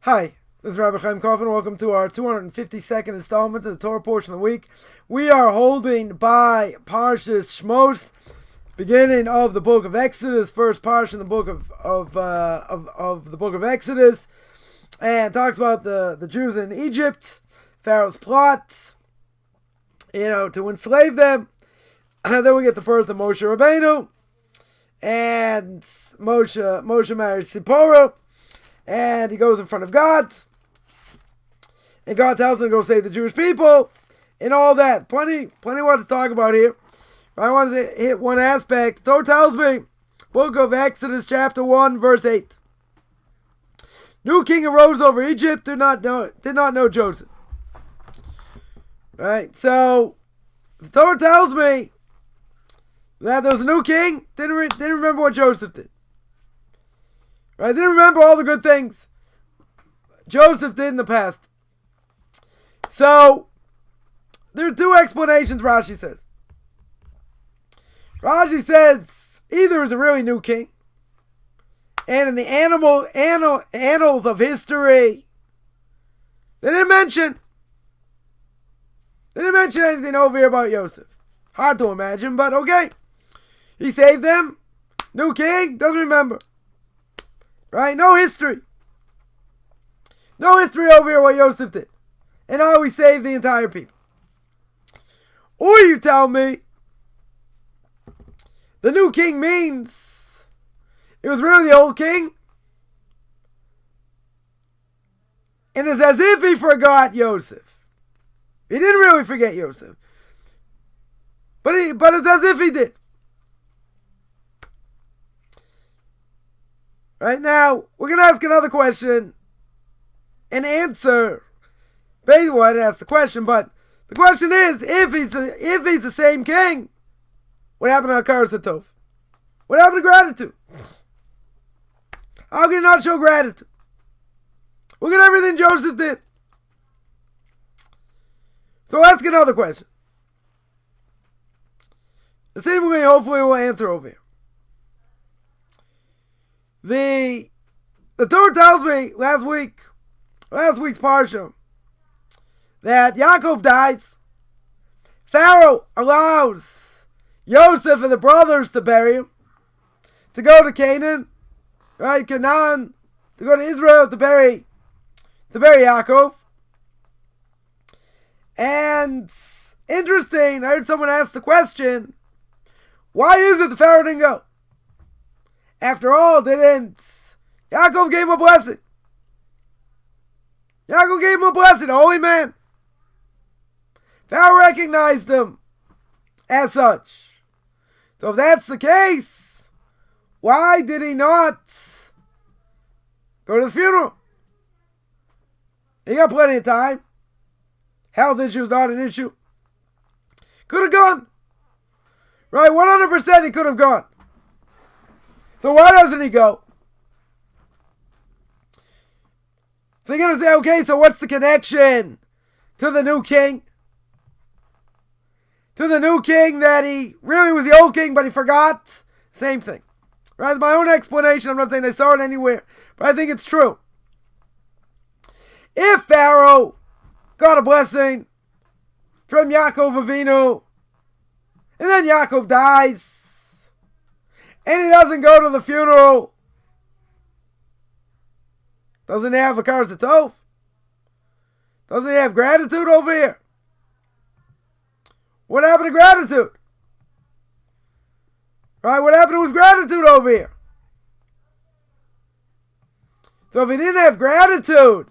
Hi, this is Rabbi Chaim Kaufman. Welcome to our 252nd installment of the Torah portion of the week. We are holding by Parshas Shemos, beginning of the book of Exodus, first parsha in the book of the book of Exodus, and talks about the Jews in Egypt, Pharaoh's plot, to enslave them. And then we get the birth of Moshe Rabbeinu, and Moshe marries Zipporah. And he goes in front of God. And God tells him to go save the Jewish people. And all that. Plenty what to talk about here. I want to hit one aspect. The Torah tells me, book of Exodus chapter 1 verse 8. New king arose over Egypt, did not know Joseph. Right? So, the Torah tells me that there was a new king, didn't remember what Joseph did. Right? Didn't remember all the good things Joseph did in the past. So, there are two explanations, Rashi says. Rashi says, either is a really new king, and in the annals of history, they didn't mention anything over here about Joseph. Hard to imagine, but okay. He saved them. New king, doesn't remember. Right? No history. No history over here what Joseph did. And how he saved the entire people. Or you tell me the new king means it was really the old king. And it's as if he forgot Joseph. He didn't really forget Joseph. But it's as if he did. Right now, we're going to ask another question and answer. Basically, well, I didn't ask the question, but the question is, if he's the same king, what happened to Hakaras Hatov? What happened to gratitude? How can you not show gratitude? Look at everything Joseph did. So ask another question. The same way, hopefully, we'll answer over here. The Torah tells me last week's parsha, that Yaakov dies. Pharaoh allows Yosef and the brothers to bury him, to go to Canaan, right? Canaan, to go to Israel to bury Yaakov. And interesting, I heard someone ask the question, why is it the Pharaoh didn't go? After all, Yaakov gave him a blessing. Yaakov gave him a blessing, a holy man. Pharaoh recognized him as such. So if that's the case, why did he not go to the funeral? He got plenty of time. Health issue is not an issue. Could have gone. Right, 100% he could have gone. So why doesn't he go? So you're going to say, okay, so what's the connection to the new king? To the new king that he really was the old king, but he forgot? Same thing. Right? It's my own explanation. I'm not saying I saw it anywhere, but I think it's true. If Pharaoh got a blessing from Yaakov Avinu, and then Yaakov dies, and he doesn't go to the funeral, doesn't he have Hakaras Hatov? Doesn't he have gratitude over here? What happened to gratitude? Right? What happened to his gratitude over here? So if he didn't have gratitude,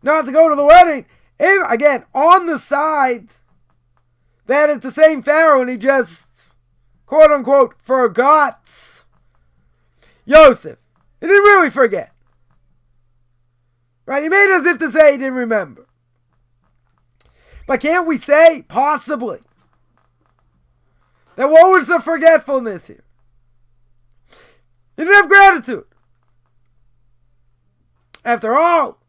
not to go to the wedding, again, on the side that it's the same Pharaoh and he just, quote unquote, forgot Joseph. He didn't really forget. Right? He made it as if to say he didn't remember. But can't we say, possibly, that what was the forgetfulness here? He didn't have gratitude. After all,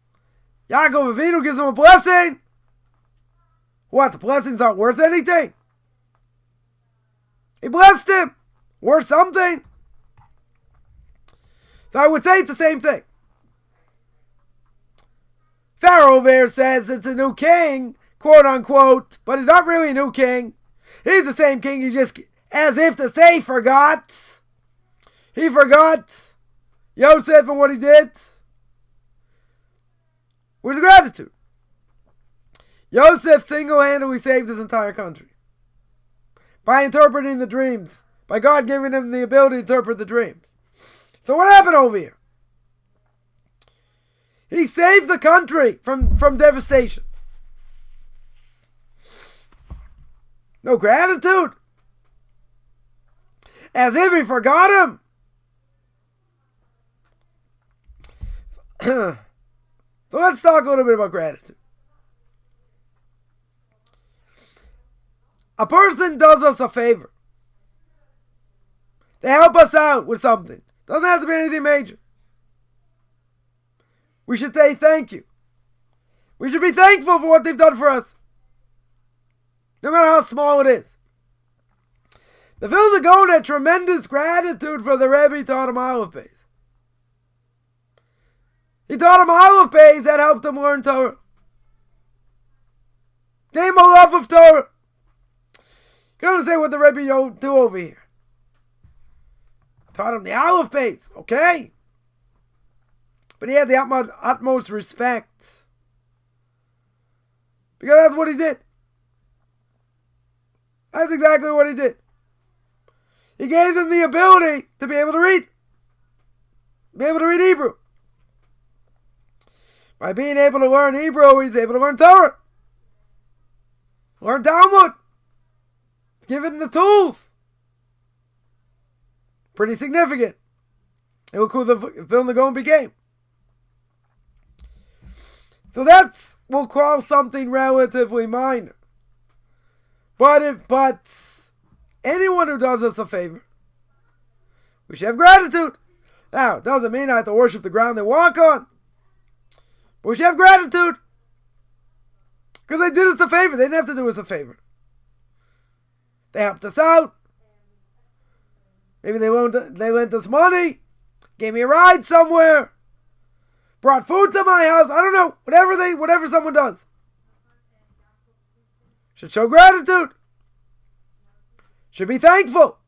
Yaakov Avinu gives him a blessing. What, the blessing's not worth anything? He blessed him. Worth something. So I would say it's the same thing. Pharaoh there says it's a new king, quote unquote, but he's not really a new king. He's the same king, he just, as if to say, forgot. He forgot Yosef and what he did. Where's the gratitude? Yosef single-handedly saved his entire country by interpreting the dreams, by God giving him the ability to interpret the dreams. So what happened over here? He saved the country from devastation. No gratitude. As if he forgot him. So let's talk a little bit about gratitude. A person does us a favor. They help us out with something. Doesn't have to be anything major. We should say thank you. We should be thankful for what they've done for us. No matter how small it is. The Vilna Gaon had tremendous gratitude for the Rebbe. He taught him Aleph Beis. He taught him Aleph Beis that helped him learn Torah. Gave him a love of Torah. Gonna say what the Rebbe do over here. Taught him the Aleph Beis, okay? But he had the utmost respect. Because that's what he did. That's exactly what he did. He gave them the ability to be able to read. Be able to read Hebrew. By being able to learn Hebrew, he's able to learn Torah. Learn Talmud. Give him the tools. Pretty significant. And look who the Vilna Gaon became. So that's, we'll call something relatively minor. But anyone who does us a favor, we should have gratitude. Now, it doesn't mean I have to worship the ground they walk on. But we should have gratitude. Because they did us a favor. They didn't have to do us a favor. They helped us out. Maybe they lent us money. Gave me a ride somewhere. Brought food to my house. I don't know. Whatever someone does. Should show gratitude. Should be thankful.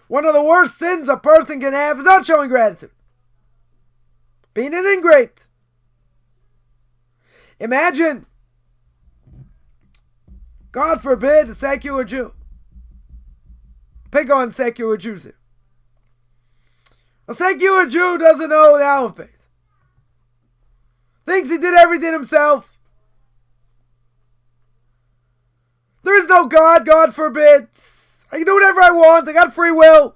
One of the worst sins a person can have is not showing gratitude. Being an ingrate. Imagine, God forbid, a secular Jew. Pick on secular Jews here. A secular Jew doesn't know the Aleph Beis. Thinks he did everything himself. There is no God, God forbid. I can do whatever I want. I got free will.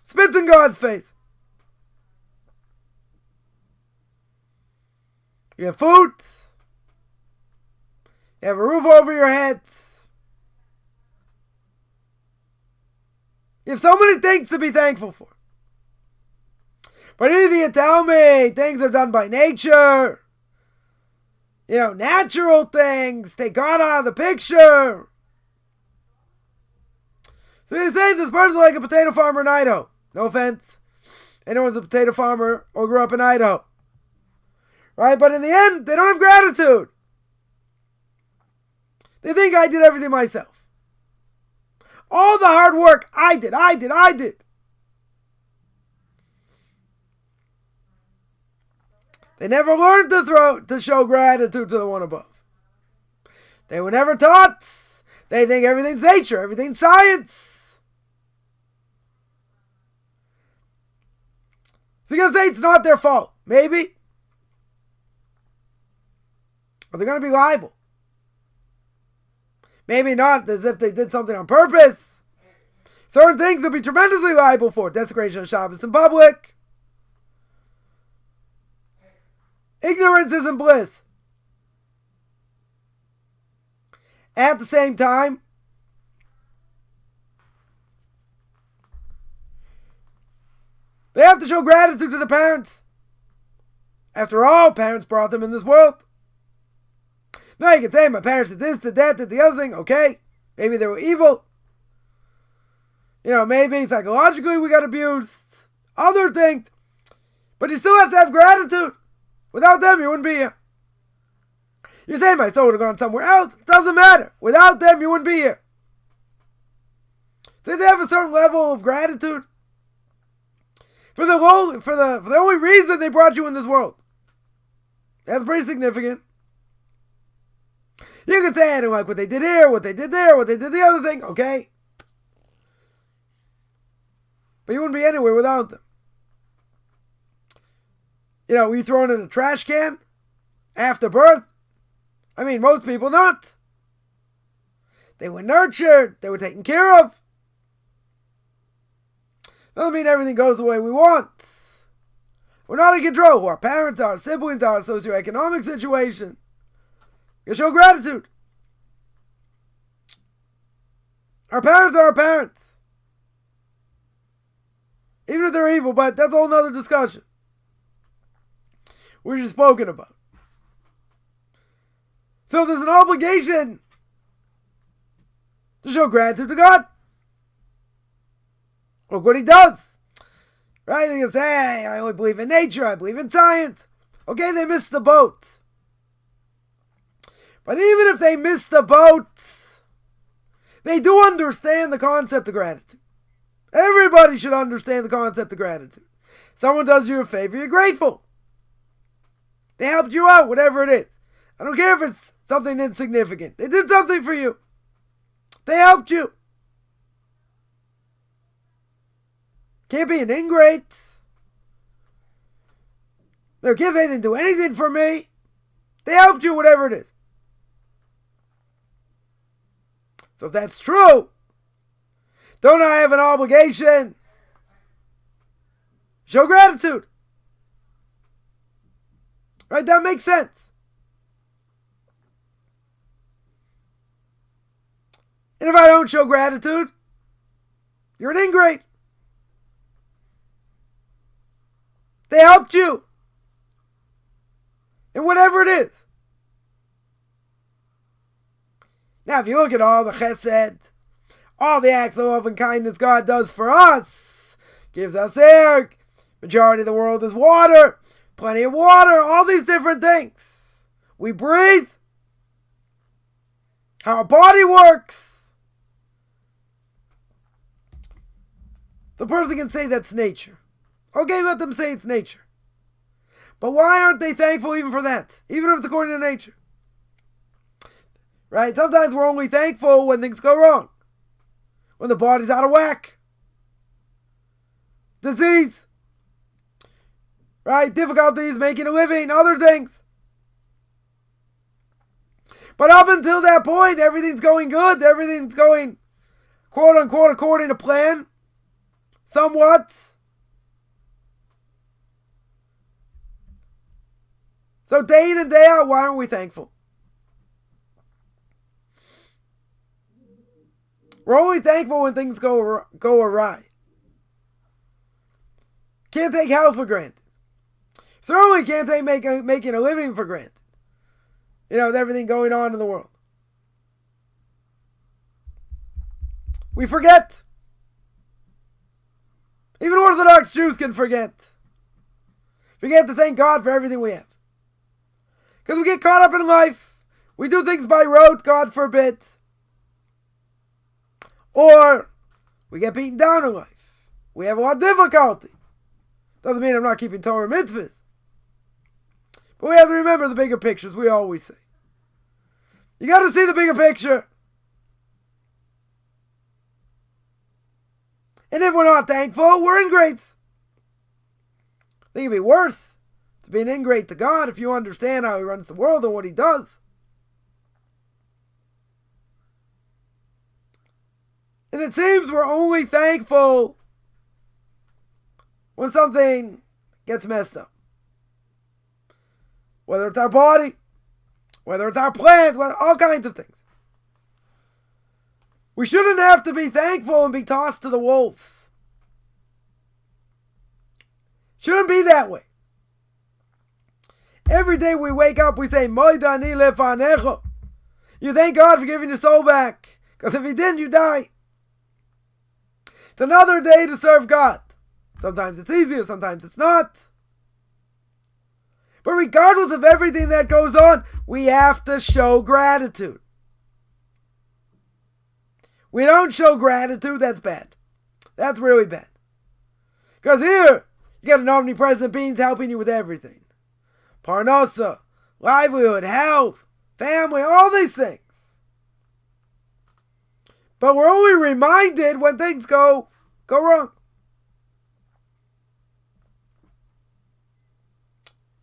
Spits in God's face. You have food. You have a roof over your head. You have so many things to be thankful for. But either you tell me things are done by nature, natural things, take God out of the picture. So you say this person's like a potato farmer in Idaho. No offense. Anyone's a potato farmer or grew up in Idaho. Right? But in the end, they don't have gratitude. They think I did everything myself. All the hard work, I did. They never learned to show gratitude to the one above. They were never taught. They think everything's nature, everything's science. So you're going to say it's not their fault. Maybe. But they're going to be liable. Maybe not as if they did something on purpose. Certain things they'll be tremendously liable for. Desecration of Shabbos in public. Ignorance isn't bliss. At the same time, they have to show gratitude to the parents. After all, parents brought them in this world. Now you can say my parents did this, did that, did the other thing. Okay, maybe they were evil. Maybe psychologically we got abused, other things, but you still have to have gratitude. Without them, you wouldn't be here. You say my soul would have gone somewhere else. Doesn't matter. Without them, you wouldn't be here. So they have a certain level of gratitude for the only reason they brought you in this world. That's pretty significant. You can say I don't like what they did here, what they did there, what they did the other thing. Okay. But you wouldn't be anywhere without them. Were you thrown in a trash can after birth? Most people not. They were nurtured. They were taken care of. Doesn't mean everything goes the way we want. We're not in control. Our parents, our siblings, our socioeconomic situation. You show gratitude. Our parents are our parents. Even if they're evil, but that's a whole nother discussion. We're just spoken about. So there's an obligation to show gratitude to God. Look what he does. Right? You can say, hey, I only believe in nature, I believe in science. Okay, they missed the boat. But even if they missed the boat, they do understand the concept of gratitude. Everybody should understand the concept of gratitude. Someone does you a favor, you're grateful. They helped you out, whatever it is. I don't care if it's something insignificant. They did something for you. They helped you. Can't be an ingrate. They can't say they didn't do anything for me. They helped you, whatever it is. So if that's true, don't I have an obligation? Show gratitude. Right? That makes sense. And if I don't show gratitude, you're an ingrate. They helped you. And whatever it is. Now, if you look at all the chesed, all the acts of love and kindness God does for us, gives us air, majority of the world is water, plenty of water, all these different things. We breathe. How our body works. The person can say that's nature. Okay, let them say it's nature. But why aren't they thankful even for that? Even if it's according to nature. Right? Sometimes we're only thankful when things go wrong. When the body's out of whack. Disease. Right? Difficulties making a living, other things. But up until that point, everything's going good. Everything's going, quote unquote, according to plan. Somewhat. So day in and day out, why aren't we thankful? We're only thankful when things go awry. Can't take health for granted. Certainly can't take making a living for granted. With everything going on in the world. We forget. Even Orthodox Jews can forget. Forget to thank God for everything we have. Because we get caught up in life. We do things by rote, God forbid. Or we get beaten down in life. We have a lot of difficulty. Doesn't mean I'm not keeping Torah mitzvahs. But we have to remember the bigger pictures, we always say. You got to see the bigger picture. And if we're not thankful, we're ingrates. I think it'd be worse to be an ingrate to God if you understand how He runs the world and what He does. And it seems we're only thankful when something gets messed up. Whether it's our body, whether it's our plans, all kinds of things. We shouldn't have to be thankful and be tossed to the wolves. Shouldn't be that way. Every day we wake up, we say, Moida ani lefanecho. You thank God for giving your soul back. Because if He didn't, you die. It's another day to serve God. Sometimes it's easier, sometimes it's not. But regardless of everything that goes on, we have to show gratitude. We don't show gratitude, that's bad. That's really bad. Because here, you got an omnipresent being helping you with everything. Parnasa, livelihood, health, family, all these things. But we're only reminded when things go wrong.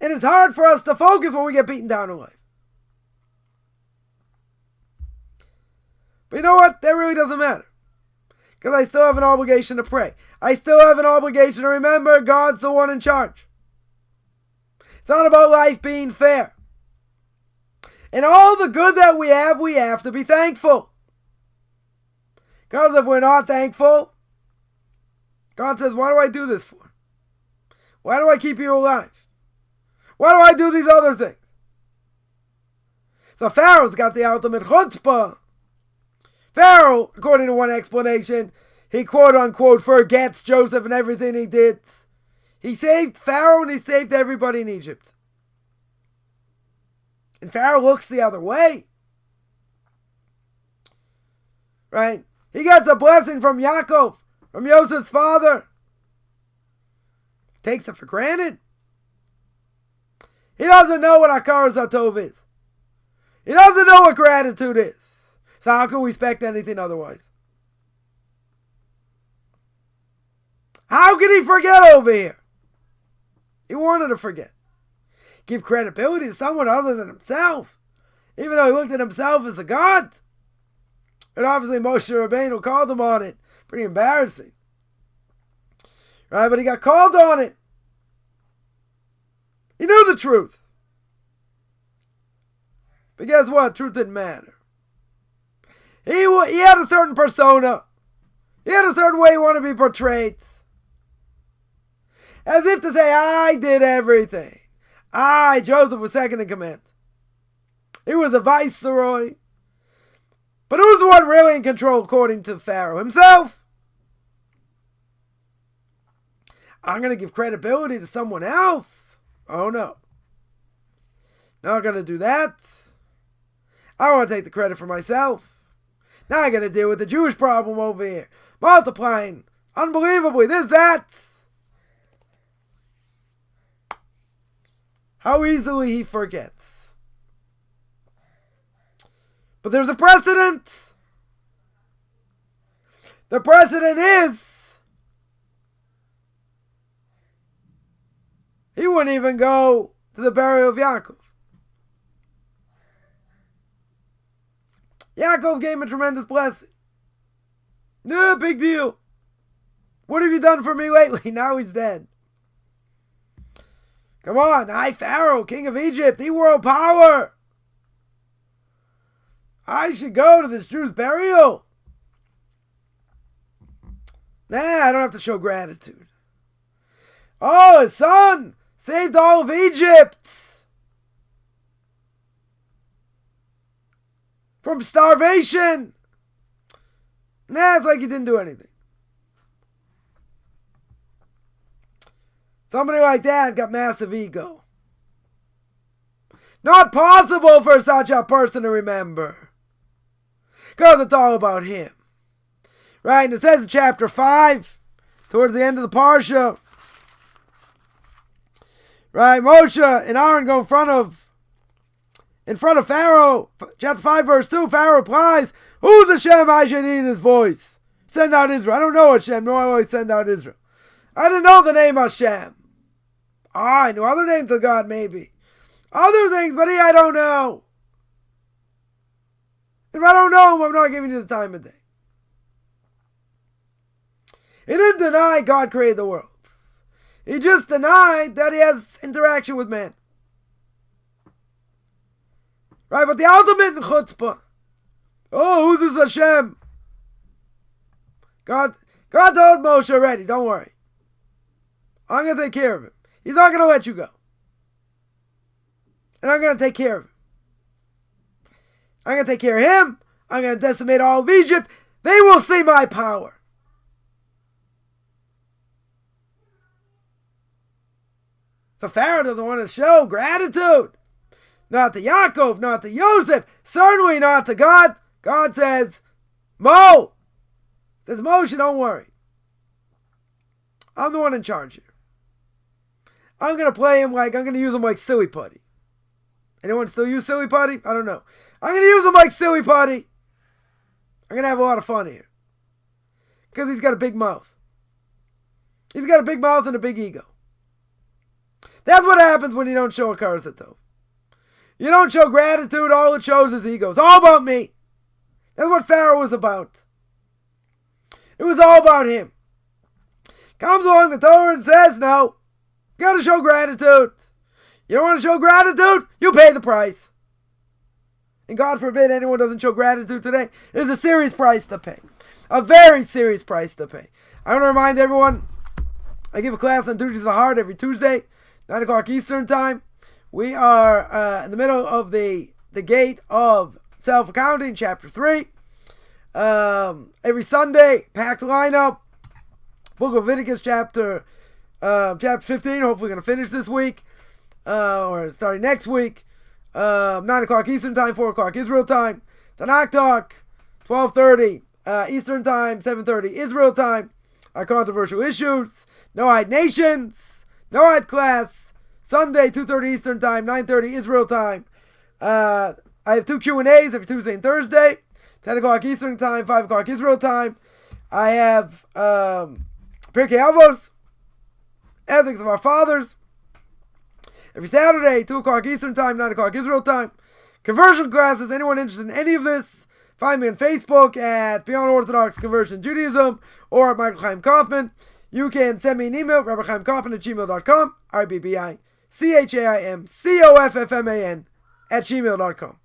And it's hard for us to focus when we get beaten down in life. But you know what? That really doesn't matter. Because I still have an obligation to pray. I still have an obligation to remember God's the one in charge. It's not about life being fair. And all the good that we have to be thankful. Because if we're not thankful, God says, why do I do this for? Why do I keep you alive? Why do I do these other things? So Pharaoh's got the ultimate chutzpah. Pharaoh, according to one explanation, he quote-unquote forgets Joseph and everything he did. He saved Pharaoh and he saved everybody in Egypt. And Pharaoh looks the other way. Right? He gets a blessing from Yaakov, from Joseph's father. Takes it for granted. He doesn't know what Hakaras Hatov is. He doesn't know what gratitude is. So how can we expect anything otherwise? How can he forget over here? He wanted to forget. Give credibility to someone other than himself. Even though he looked at himself as a god. And obviously Moshe Rabbeinu called him on it. Pretty embarrassing. Right? But he got called on it. He knew the truth. But guess what? Truth didn't matter. He had a certain persona. He had a certain way he wanted to be portrayed. As if to say, I did everything. Joseph was second in command. He was the viceroy. But who's the one really in control according to Pharaoh? Himself. I'm going to give credibility to someone else. Oh no. Not going to do that. I want to take the credit for myself. Now I got to deal with the Jewish problem over here. Multiplying. Unbelievably. This, that. How easily he forgets. But there's a precedent. The precedent is he wouldn't even go to the burial of Yaakov. Yaakov gave him a tremendous blessing. No, big deal. What have you done for me lately? Now he's dead. Come on, I, Pharaoh, king of Egypt, the world power. I should go to this Jew's burial. Nah, I don't have to show gratitude. Oh, his son saved all of Egypt from starvation. Nah, it's like he didn't do anything. Somebody like that got massive ego. Not possible for such a person to remember. Because it's all about him. Right? And it says in chapter 5, towards the end of the Parsha, right, Moshe and Aaron go in front of Pharaoh. Chapter 5, verse 2, Pharaoh replies, who's Hashem I should need his voice? Send out Israel. I don't know Hashem, nor I always send out Israel. I didn't know the name Hashem. I knew other names of God, maybe. Other things, but I don't know. If I don't know him, I'm not giving you the time of day. He didn't deny God created the world. He just denied that he has interaction with man. Right, but the ultimate in chutzpah. Oh, who's this Hashem? God told Moshe already, don't worry. I'm going to take care of him. He's not going to let you go. And I'm going to take care of him. I'm going to take care of him. I'm going to decimate all of Egypt. They will see my power. So Pharaoh doesn't want to show gratitude. Not to Yaakov, not to Yosef, certainly not to God. God says, Moshe, don't worry. I'm the one in charge here. I'm going to use him like silly putty. Anyone still use silly putty? I don't know. I'm going to use him like silly putty. I'm going to have a lot of fun here. Because he's got a big mouth. He's got a big mouth and a big ego. That's what happens when you don't show a karsatov. You don't show gratitude, all it shows is ego. It's all about me. That's what Pharaoh was about. It was all about him. Comes along the Torah and says, no, you got to show gratitude. You don't want to show gratitude? You pay the price. And God forbid anyone doesn't show gratitude today. It's a serious price to pay. A very serious price to pay. I want to remind everyone, I give a class on duties of the heart every Tuesday, 9 o'clock Eastern time. We are in the middle of the gate of self-accounting, chapter 3. Every Sunday, packed lineup. Book of Leviticus, chapter 15. Hopefully going to finish this week. Or starting next week. 9 o'clock Eastern time, 4 o'clock Israel time. Tanakh Talk, 12:30 Eastern time, 7:30 Israel time. Our controversial issues. No-Hide Nations. No-Hide class. Sunday, 2:30 Eastern time, 9:30 Israel time. I have 2 Q&As every Tuesday and Thursday. 10 o'clock Eastern time, 5 o'clock Israel time. I have Pirkei Avos, Ethics of Our Fathers. Every Saturday, 2 o'clock Eastern time, 9 o'clock Israel time. Conversion classes, anyone interested in any of this, find me on Facebook at Beyond Orthodox Conversion Judaism or at Michael Chaim Kaufman. You can send me an email, rabbichaimkaufman@gmail.com, RBBICHAIMCOFFMAN @gmail.com.